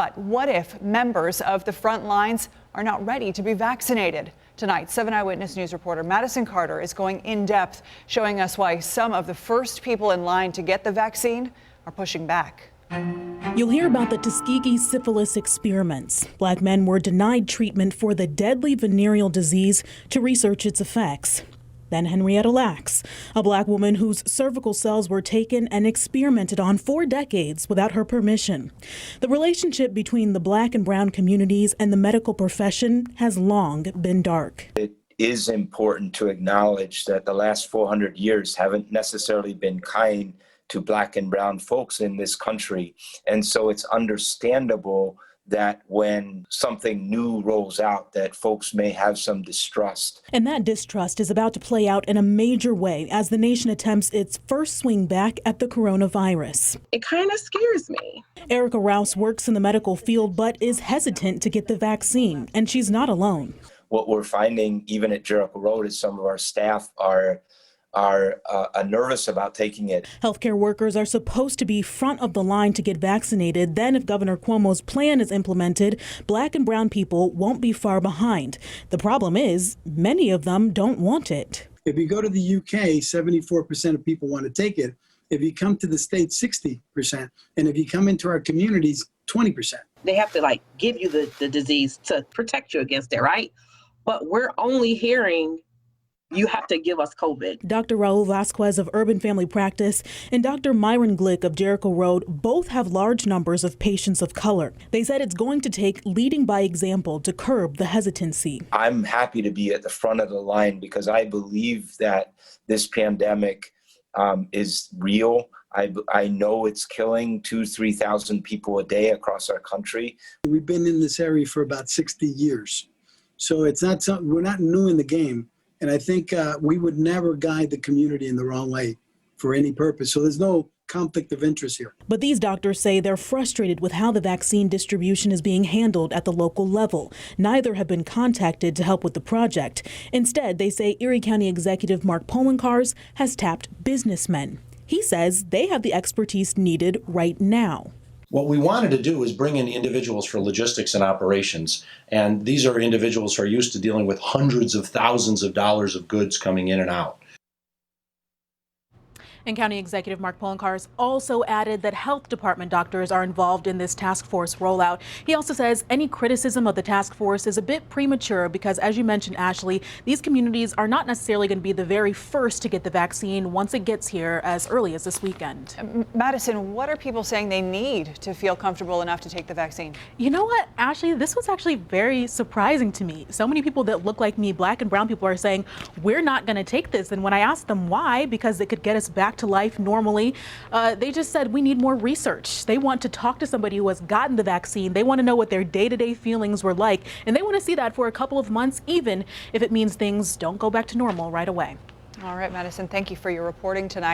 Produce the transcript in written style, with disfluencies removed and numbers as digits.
But what if members of the front lines are not ready to be vaccinated? Tonight, 7 Eyewitness News reporter Madison Carter is going in depth, showing us why some of the first people in line to get the vaccine are pushing back. You'll hear about the Tuskegee syphilis experiments. Black men were denied treatment for the deadly venereal disease to research its effects. Then Henrietta Lacks, a black woman whose cervical cells were taken and experimented on for decades without her permission. The relationship between the black and brown communities and the medical profession has long been dark. It is important to acknowledge that the last 400 years haven't necessarily been kind to black and brown folks in this country. And so it's understandable that when something new rolls out that folks may have some distrust. And that distrust is about to play out in a major way as the nation attempts its first swing back at the coronavirus. It kind of scares me. Erica Rouse works in the medical field but is hesitant to get the vaccine, and she's not alone. What we're finding even at Jericho Road is some of our staff are nervous about taking it. Healthcare workers are supposed to be front of the line to get vaccinated. Then if Governor Cuomo's plan is implemented, black and brown people won't be far behind. The problem is many of them don't want it. If you go to the UK, 74% of people want to take it. If you come to the States, 60%. And if you come into our communities, 20%. They have to give you the disease to protect you against it, right? But we're only hearing you have to give us COVID. Dr. Raul Vasquez of Urban Family Practice and Dr. Myron Glick of Jericho Road both have large numbers of patients of color. They said it's going to take leading by example to curb the hesitancy. I'm happy to be at the front of the line because I believe that this pandemic is real. I know it's killing 2,000-3,000 people a day across our country. We've been in this area for about 60 years. So it's not something, we're not new in the game. And I think we would never guide the community in the wrong way for any purpose. So there's no conflict of interest here. But these doctors say they're frustrated with how the vaccine distribution is being handled at the local level. Neither have been contacted to help with the project. Instead, they say Erie County Executive Mark Poloncarz has tapped businessmen. He says they have the expertise needed right now. What we wanted to do is bring in individuals for logistics and operations. And these are individuals who are used to dealing with hundreds of thousands of dollars of goods coming in and out. And County Executive Mark Poloncarz also added that health department doctors are involved in this task force rollout. He also says any criticism of the task force is a bit premature because, as you mentioned, Ashley, these communities are not necessarily going to be the very first to get the vaccine once it gets here as early as this weekend. Madison, what are people saying they need to feel comfortable enough to take the vaccine? You know what, Ashley, this was actually very surprising to me. So many people that look like me, black and brown people, are saying we're not going to take this. And when I asked them why, because it could get us back to life normally, they just said we need more research. They want to talk to somebody who has gotten the vaccine. They want to know what their day-to-day feelings were like, and they want to see that for a couple of months, even if it means things don't go back to normal right away. All right, Madison, thank you for your reporting tonight.